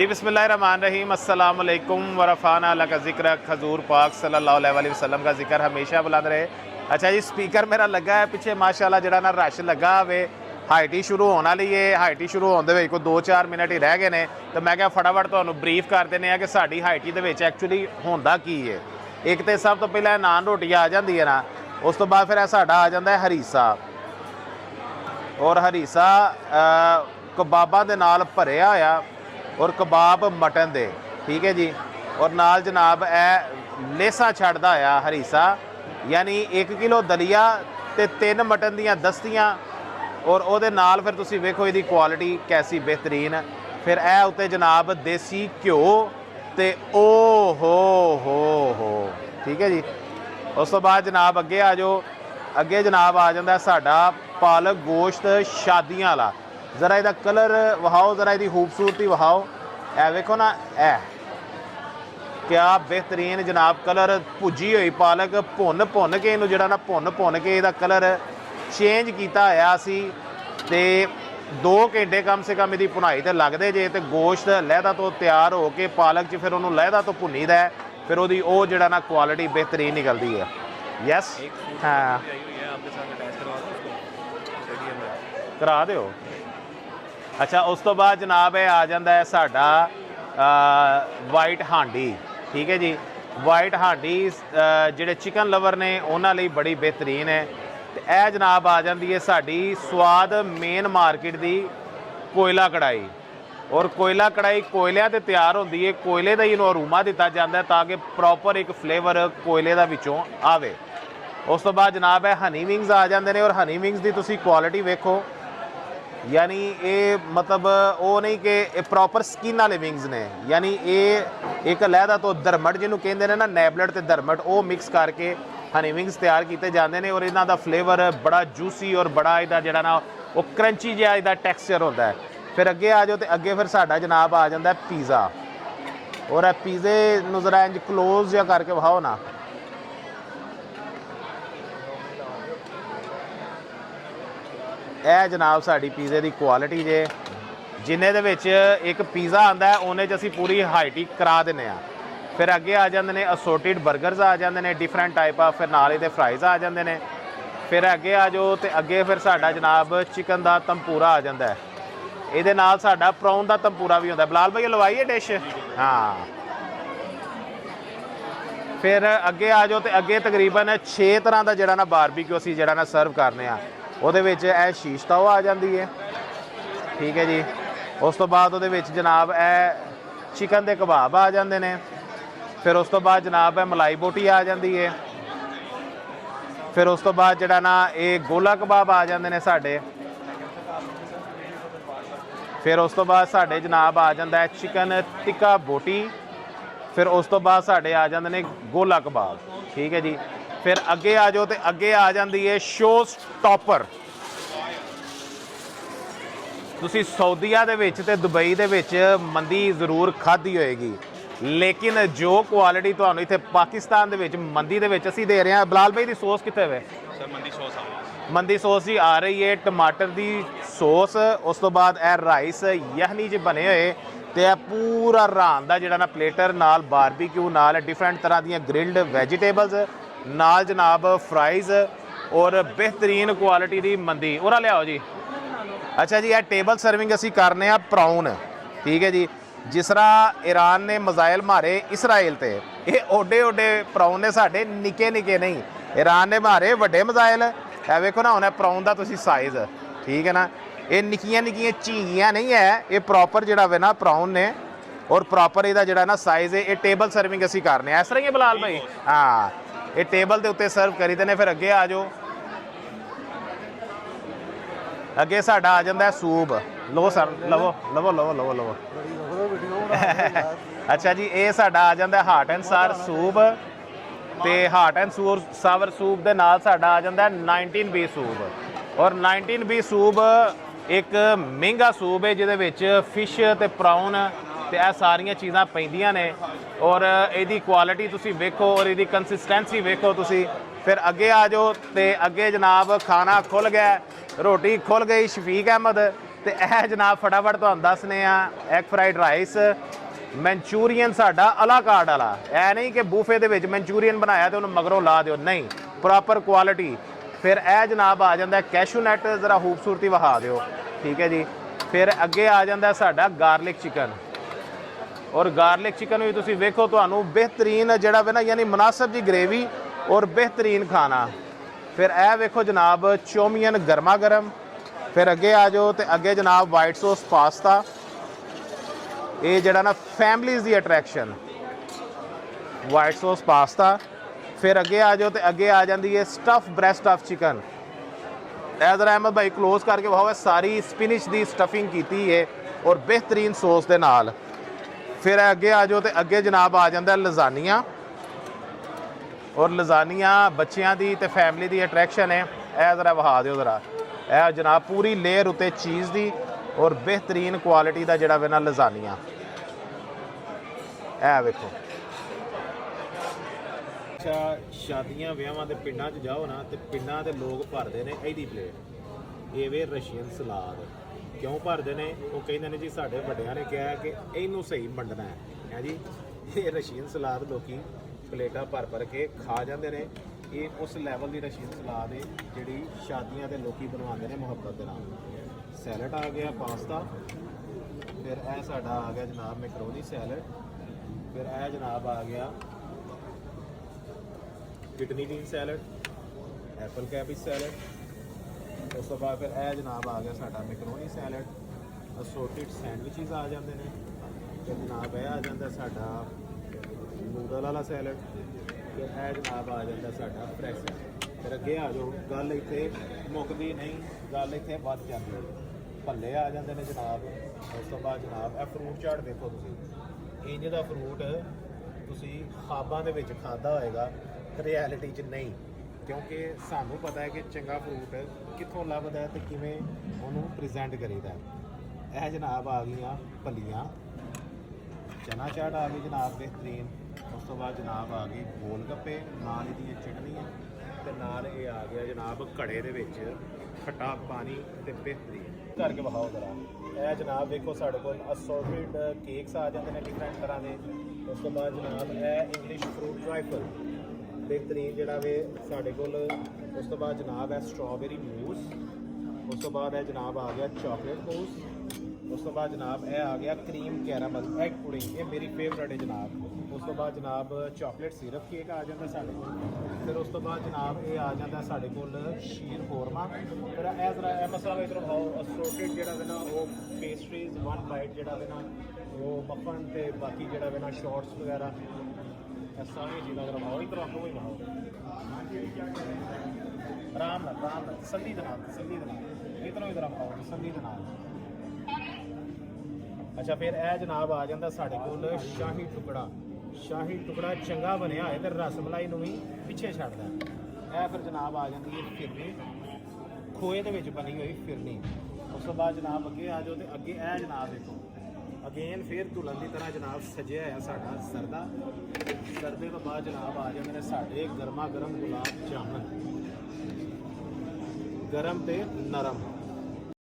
जी बिस्मिल्लाहिर्रहमानिर्रहीम अस्सलाम वालेकुम वरफ़ाना लका ज़िक्र हज़ूर पाक सल्लल्लाहु अलैहि वसल्लम का जिक्र हमेशा बुलंद रहे। अच्छा जी, स्पीकर मेरा लगा है पिछे माशाअल्लाह जिहड़ा ना रश लगा वे हाइट ही शुरू होने वाली है। हाइट ही शुरू होने दे कोई 2-4 मिनट ही रह गए ने तो मैं क्या फटाफट तुहानूं ब्रीफ कर देने कि साडी height he they which actually होंदा की है। एक तो सब तो पहले नान रोटी आ जाती है ना, उस तो बाद फिर साडा आ जाता है हरीसा, और हरीसा कबाबां दे नाल भरिया होया और कबाब मटन दे, ठीक है जी। और नाल जनाब ए लेसा छड्डदा होया हरीसा, यानी 1 किलो दलिया ते 3 मटन दियां दस्तियां, और ਉਹਦੇ ਨਾਲ फिर तुसीं वेखो इहदी क्वालिटी कैसी बेहतरीन। फिर ए उत्ते जनाब देसी घ्यो ते ओ हो, ठीक है जी। उस तो बाद जनाब अगे आ जाओ, अगे जनाब आ जाता साडा पालक गोश्त शादियां वाला। ज़रा इहदा कलर वहाओ, ज़रा इहदी खूबसूरती वहाओ। ए वेखो ना, ए क्या बेहतरीन जनाब कलर, भुजी हुई पालक भुन के इनू जिहड़ा ना भुन के इहदा कलर चेंज किया होया सी ते 2 घंटे कम से कम इहदी भुनाई ते लगदे जे। ते गोश्त लहदा तो तैयार हो के पालक च फिर उन्होंने लहदा तो भुनीदा है, फिर वो जिहड़ा ना क्वालिटी बेहतरीन निकलती है। यस हाँ करा दो। अच्छा उस तो बाद जनाब आ जाता है साडा वाइट हांडी, ठीक है जी। वाइट हांडी जिहड़े चिकन लवर ने उन्हां लई बड़ी बेहतरीन है। तो यह जनाब आ जाती है साड़ी स्वाद मेन मार्केट की कोयला कढ़ाई, और कोयला कढ़ाई कोयलिया तो तैयार होती है, कोयले का ही इन्हों अरूमा दिता जाता है ताकि प्रॉपर एक फ्लेवर कोयले का विचों आवे। उस तो बाद जनाब है हनी विंग्स आ जाते हैं, और हनी विंग्स की तुसी क्वालिटी वेखो, यानी ये मतलब वो नहीं कि प्रॉपर स्किन वाले विंग्स ने, यानी ये एक लहदा तो दरमट जिन्हों कहते हैं ना, नैबलेट तो दरमट, वो मिक्स करके हनी विंग्स तैयार किए जाते हैं। और इन्हों का फ्लेवर बड़ा जूसी और बड़ा इहदा जिहड़ा ना वो क्रंची जिहा इहदा टैक्सचर होता है। फिर अगे आ जाओ तो अगे फिर साडा जनाब आ जाता है पीज़ा, और पीज़े नूं ज़रा इंज क्लोज जिहा करके विखाओ ना। यह जनाब साड़ी पीज़े की क्वालिटी जे, जिन्हें दे विच एक पीज़ा आता है उन्हें च असीं पूरी हाइट ही करा देने आ। फिर अगे आ जाते हैं असोर्टिड बर्गरस आ जाते हैं डिफरेंट टाइप आ, फिर नाल इहदे फ्राइज़ आ जाते हैं। फिर अगे आ जाओ तो अगे फिर साडा जनाब चिकन का तंपूरा आ जाता है, ये नाल साडा प्रॉन का तंपूरा भी होंदा है। बिलाल भाई लवाइए डिश, हाँ। फिर अगे आ जाओ तो अगे तकरीबन 6 तरह का जिहड़ा ना बारबीक्यू असीं जिहड़ा ना सर्व करने आ। ਉਹਦੇ ਵਿੱਚ ਇਹ शीश ताओ आ जाती है, ठीक है जी। उस तो बाद ਉਹਦੇ ਵਿੱਚ जनाब ਇਹ चिकन के कबाब आ जाते हैं। फिर उस तो बाद जनाब है मलाई बोटी आ जाती है। फिर उस तो बाद जिहड़ा ना ये गोला कबाब आ जाते हैं साडे। फिर उस तो बाद साडे जनाब आ जाता है चिकन टिक्का बोटी। फिर उस तो बाद साडे आ जाते हैं गोला कबाब, ठीक है जी। फिर अगे आ जाओ तो अगे आ जाती है शो स्टॉपर। तुसी सऊदीया दे विच ते दुबई दे विच मंदी जरूर खाधी होएगी, लेकिन जो क्वालिटी तुहानूं इत्थे पाकिस्तान दे विच मंदी दे विच असीं दे रहे हैं। बिलाल भाई दी सोस कित्थे वे? सर मंदी सोस आ रही है, मंदी सोस ही आ रही है, टमाटर दी सोस। उस तो बाद ए राइस यखनी च बने हुए, तो पूरा रान का जिहड़ा ना प्लेटर नाल बारबीक्यू नाल डिफरेंट तरह दी ग्रिल्ड वैजीटेबल्स नाल जनाब फ्राइज़ और बेहतरीन क्वालिटी की मंदी उरा लियाओ जी। अच्छा जी, यह टेबल सर्विंग असी करने आ प्राउन, ठीक है जी। जिस तरह ईरान ने मिसाइल मारे इसराइल ते, ये ओडे ओडे प्राउन ने साडे निके निके नहीं, ईरान ने मारे वड्डे मिसाइल। है वेखो ना उन्हें प्राउन का तुसी साइज़, ठीक है ना, ये निक्कियां निक्कियां झींगियां नहीं है, ये प्रॉपर जिहड़ा वे ना प्राउन ने, और प्रॉपर इहदा जिहड़ा ना साइज़ है। ये टेबल सर्विंग असी करने इस तरह ही बिलाल भाई, हाँ ये टेबल के उत्ते सर्व करी देने। फिर अगे आ जाओ, अगे साडा आ जाता है सूप। लवो सर, लवो लवो लवो लवो लवो अच्छा जी, ये साडा आ जाता है हाट एंड सार सूप, तो हाट एंड सावर सूप के नाल साडा आ जाता है 19B सूप। और 19B सूप एक महंगा सूप है जिहदे विच फिश ते प्राउन तो यह सारिया चीज़ां पैंदियां ने, और यदी क्वालिटी तुसी वेखो और यदी कंसिस्टेंसी वेखो तुसी। फिर अगे आ जाओ तो अगे जनाब खाना खुल गया, रोटी खुल गई। शफीक अहमद ਤੇ ਇਹ ਜਨਾਬ ਫਟਾਫਟ ਤੁਹਾਨੂੰ ਦੱਸਨੇ ਆ ਐਗ ਫਰਾਈਡ ਰਾਈਸ ਮਨਚੂਰੀਅਨ ਸਾਡਾ ਅਲਾ ਕਾਰਡ ਵਾਲਾ। ਇਹ ਨਹੀਂ ਕਿ ਬੂਫੇ ਦੇ ਵਿੱਚ ਮਨਚੂਰੀਅਨ ਬਣਾਇਆ ਤੇ ਉਹਨੂੰ ਮਗਰੋਂ ਲਾ ਦਿਓ, ਨਹੀਂ, ਪ੍ਰੋਪਰ ਕੁਆਲਿਟੀ। ਫਿਰ ਇਹ ਜਨਾਬ ਆ ਜਾਂਦਾ ਕੈਸ਼ੂ ਨਟ, ਜ਼ਰਾ ਖੂਬਸੂਰਤੀ ਵਿਖਾ ਦਿਓ, ਠੀਕ ਹੈ ਜੀ। ਫਿਰ ਅੱਗੇ ਆ ਜਾਂਦਾ ਸਾਡਾ ਗਾਰਲਿਕ ਚਿਕਨ, ਔਰ ਗਾਰਲਿਕ ਚਿਕਨ ਵੀ ਤੁਸੀਂ ਵੇਖੋ ਤੁਹਾਨੂੰ ਬਿਹਤਰੀਨ ਜਿਹੜਾ ਵੇ ਨਾ ਯਾਨੀ ਮੁਨਾਸਬ ਜੀ ਗ੍ਰੇਵੀ ਔਰ ਬਿਹਤਰੀਨ ਖਾਣਾ। ਫਿਰ ਇਹ ਵੇਖੋ ਜਨਾਬ ਚੌਮੀਅਨ ਗਰਮਾ ਗਰਮ। ਫਿਰ ਅੱਗੇ ਆ ਜਾਓ ਤੇ ਅੱਗੇ ਜਨਾਬ ਵਾਈਟ ਸੌਸ ਪਾਸਤਾ, ਇਹ ਜਿਹੜਾ ਨਾ ਫੈਮਲੀਜ਼ ਦੀ ਅਟਰੈਕਸ਼ਨ ਵਾਈਟ ਸੌਸ ਪਾਸਤਾ। ਫਿਰ ਅੱਗੇ ਆ ਜਾਓ ਤੇ ਅੱਗੇ ਆ ਜਾਂਦੀ ਹੈ stuff breast of chicken. Azhar Ahmad ਭਾਈ ਕਲੋਜ਼ ਕਰਕੇ ਵਹਾਓ, ਸਾਰੀ ਸਪਿਨਿਚ ਦੀ ਸਟਫਿੰਗ ਕੀਤੀ ਹੈ ਔਰ ਬਿਹਤਰੀਨ ਸੌਸ ਦੇ ਨਾਲ। ਫਿਰ ਅੱਗੇ ਆ ਜਾਓ ਤੇ ਅੱਗੇ ਜਨਾਬ ਆ ਜਾਂਦਾ ਲਜ਼ਾਨੀਆ, ਔਰ ਲਜ਼ਾਨੀਆ ਬੱਚਿਆਂ ਦੀ ਤੇ ਫੈਮਲੀ ਦੀ ਅਟਰੈਕਸ਼ਨ ਹੈ। ਇਹ ਜ਼ਰਾ ਵਹਾ ਦਿਓ ਜ਼ਰਾ, ਇਹ ਜਨਾਬ ਪੂਰੀ ਲੇਅਰ ਉੱਤੇ ਚੀਜ਼ ਦੀ ਔਰ ਬਿਹਤਰੀਨ ਕੁਆਲਿਟੀ ਦਾ ਜਿਹੜਾ ਵੇ ਨਾ ਲਜ਼ਾਨੀਆ। ਇਹ ਵੇਖੋ। ਅੱਛਾ, ਸ਼ਾਦੀਆਂ ਵਿਆਹਾਂ ਦੇ ਪਿੰਡਾਂ 'ਚ ਜਾਓ ਨਾ ਤੇ ਪਿੰਡਾਂ ਦੇ ਲੋਕ ਭਰਦੇ ਨੇ ਇਹਦੀ ਪਲੇਟ। ਇਹ ਵੇ ਰਸ਼ੀਅਨ ਸਲਾਦ। ਕਿਉਂ ਭਰਦੇ ਨੇ? ਉਹ ਕਹਿੰਦੇ ਨੇ ਜੀ ਸਾਡੇ ਵੱਡਿਆਂ ਨੇ ਕਿਹਾ ਕਿ ਇਹਨੂੰ ਸਹੀ ਵੰਡਣਾ ਹੈ ਜੀ। ਇਹ ਰਸ਼ੀਅਨ ਸਲਾਦ ਲੋਕੀ ਪਲੇਟਾਂ ਭਰ ਕੇ ਖਾ ਜਾਂਦੇ ਨੇ। ਇਹ ਉਸ ਲੈਵਲ ਦੀ ਰਸ਼ੀਅਨ ਸਲਾਦ ਹੈ ਜਿਹੜੀ ਸ਼ਾਦੀਆਂ ਦੇ ਲੋਕੀ ਬਣਵਾਉਂਦੇ ਨੇ ਮੁਹੱਬਤ ਦੇ ਨਾਲ। ਸੈਲਡ ਆ ਗਿਆ, ਪਾਸਤਾ। ਫਿਰ ਇਹ ਸਾਡਾ ਆ ਗਿਆ ਜਨਾਬ ਮੈਕਰੋਨੀ ਸੈਲਡ। ਫਿਰ ਇਹ ਜਨਾਬ ਆ ਗਿਆ ਕਿਡਨੀ ਬੀਨ ਸੈਲਡ, ਐਪਲ ਕੈਬੇਜ ਸੈਲਡ। ਉਸ ਤੋਂ ਬਾਅਦ ਫਿਰ ਇਹ ਜਨਾਬ ਆ ਗਿਆ ਸਾਡਾ ਮੈਕਰੋਨੀ ਸੈਲਡ। ਅਸੋਰਟਿਡ ਸੈਂਡਵਿਚਸ ਆ ਜਾਂਦੇ ਨੇ। ਫਿਰ ਜਨਾਬ ਇਹ ਆ ਜਾਂਦਾ ਸਾਡਾ ਨੂਡਲ ਵਾਲਾ ਸੈਲਡ। ਫਿਰ ਇਹ ਜਨਾਬ ਆ ਜਾਂਦਾ ਸਾਡਾ ਫਰੈਸ਼ ਸੈਲਡ। ਫਿਰ ਅੱਗੇ ਆ ਜਾਓ, ਗੱਲ ਇੱਥੇ ਮੁੱਕਦੀ ਨਹੀਂ, ਗੱਲ ਇੱਥੇ ਵੱਧ ਜਾਂਦੀ ਹੈ। ਭੱਲੇ ਆ ਜਾਂਦੇ ਨੇ ਜਨਾਬ। ਉਸ ਤੋਂ ਬਾਅਦ ਜਨਾਬ ਇਹ ਫਰੂਟ ਚਾਟ ਦੇਖੋ ਤੁਸੀਂ, ਇੰਜ ਦਾ ਫਰੂਟ ਤੁਸੀਂ ਖਾਬਾਂ ਦੇ ਵਿੱਚ ਖਾਦਾ ਹੋਏਗਾ, ਰਿਐਲਿਟੀ 'ਚ ਨਹੀਂ। ਕਿਉਂਕਿ ਸਾਨੂੰ ਪਤਾ ਹੈ ਕਿ ਚੰਗਾ ਫਰੂਟ ਕਿੱਥੋਂ ਲੱਭਦਾ ਤੇ ਕਿਵੇਂ ਉਹਨੂੰ ਪ੍ਰੈਜ਼ੈਂਟ ਕਰੀਦਾ। ਇਹ ਜਨਾਬ ਆ ਗਈਆਂ ਭੱਲੀਆਂ। ਚਨਾ ਚਾਟ ਆ ਗਈ ਜਨਾਬ ਬਿਹਤਰੀਨ। ਉਸ ਤੋਂ ਬਾਅਦ ਜਨਾਬ ਆ ਗਈ ਗੋਲ ਗੱਪੇ, ਨਾਲ ਇਹਦੀਆਂ ਚਟਨੀਆਂ ਤੇ ਨਾਲ ਇਹ ਆ ਗਿਆ ਜਨਾਬ ਘੜੇ ਦੇ ਵਿੱਚ ਖੱਟਾ ਪਾਣੀ ਤੇ ਬਿਹਤਰੀਨ ਕਰਕੇ ਵਿਖਾਓ ਜ਼ਰਾ। ਇਹ ਜਨਾਬ ਵੇਖੋ ਸਾਡੇ ਕੋਲ ਅਸੋਰਟਿਡ ਕੇਕਸ ਆ ਜਾਂਦੇ ਨੇ ਡਿਫਰੈਂਟ ਤਰ੍ਹਾਂ ਦੇ। ਉਸ ਤੋਂ ਬਾਅਦ ਜਨਾਬ ਇਹ ਇੰਗਲਿਸ਼ ਫਰੂਟ ਟਰਾਈਫਲ ਬਿਹਤਰੀਨ ਜਿਹੜਾ ਵੇ ਸਾਡੇ ਕੋਲ। ਉਸ ਤੋਂ ਬਾਅਦ ਜਨਾਬ ਹੈ ਸਟ੍ਰਾਬੇਰੀ ਮੂਸ। ਉਸ ਤੋਂ ਬਾਅਦ ਇਹ ਜਨਾਬ ਆ ਗਿਆ ਚਾਕਲੇਟ ਮੂਸ। ਉਸ ਤੋਂ ਬਾਅਦ ਜਨਾਬ ਇਹ ਆ ਗਿਆ ਕਰੀਮ ਕੈਰਾਮਲ ਐਗ ਪੁਡਿੰਗ, ਇਹ ਮੇਰੀ ਫੇਵਰਟ ਹੈ ਜਨਾਬ। ਉਸ ਤੋਂ ਬਾਅਦ ਜਨਾਬ ਚਾਕਲੇਟ ਸਿਰਪ ਕੇਕ ਆ ਜਾਂਦਾ ਸਾਡੇ ਕੋਲ। ਫਿਰ ਉਸ ਤੋਂ ਬਾਅਦ ਜਨਾਬ ਇਹ ਆ ਜਾਂਦਾ ਸਾਡੇ ਕੋਲ ਸ਼ੀਰ ਖੋਰਮਾ। ਫਿਰ ਇਹ ਜ਼ਰਾ ਇਹ ਮਸਲਾ ਇੱਧਰੋਂ ਖਾਓ। ਅਸੋਰਟਿਡ ਜਿਹੜਾ ਵੇ ਨਾ ਉਹ ਪੇਸਟਰੀਜ਼, ਵਨ ਬਾਈਟ ਜਿਹੜਾ ਵੇ ਨਾ ਉਹ ਮੱਖਣ ਤੇ ਬਾਕੀ ਜਿਹੜਾ ਵੇ ਨਾ ਸ਼ਾਰਟਸ ਵਗੈਰਾ, ਇਹ ਸਾਰੀਆਂ ਚੀਜ਼ਾਂ ਜ਼ਰਾ ਖਾਓ। ਇੱਧਰੋਂ ਆਪੋ ਹੀ ਖਾਓ ਆਰਾਮ ਨਾਲ, ਆਰਾਮ ਨਾਲ, ਤਸੱਲੀ ਦੇ ਨਾਲ, ਤਸੱਲੀ ਦੇ ਨਾਲ। ਇੱਧਰੋਂ ਹੀ ਜ਼ਰਾ ਖਾਓ ਤਸੱਲੀ ਦੇ ਨਾਲ। ਅੱਛਾ, ਫਿਰ ਇਹ ਜਨਾਬ ਆ ਜਾਂਦਾ ਸਾਡੇ ਕੋਲ ਸ਼ਾਹੀ ਟੁਕੜਾ। ਸ਼ਾਹੀ ਟੁਕੜਾ ਚੰਗਾ ਬਣਿਆ ਹੋਏ ਤੇ ਰਸਮਲਾਈ ਨੂੰ ਵੀ ਪਿੱਛੇ ਛੱਡਦਾ। ਇਹ ਫਿਰ ਜਨਾਬ ਆ ਜਾਂਦੀ ਹੈ ਫਿਰਨੀ, ਖੋਏ ਦੇ ਵਿੱਚ ਬਣੀ ਹੋਈ ਫਿਰਨੀ। ਉਸ ਤੋਂ ਬਾਅਦ ਜਨਾਬ ਅੱਗੇ ਆ ਜਾਓ ਤੇ ਅੱਗੇ ਇਹ ਜਨਾਬ ਦੇਖੋ, ਅਗੇਨ ਫਿਰ ਦੁਲਹਨ ਦੀ ਤਰ੍ਹਾਂ ਜਨਾਬ ਸਜਿਆ ਹੋਇਆ ਸਾਡਾ ਸਰਦਾ। ਸਰਦੇ ਤੋਂ ਬਾਅਦ ਜਨਾਬ ਆ ਜਾਂਦੇ ਨੇ ਸਾਡੇ ਗਰਮਾ ਗਰਮ ਗੁਲਾਬ ਜਾਮਨ, ਗਰਮ ਤੇ ਨਰਮ।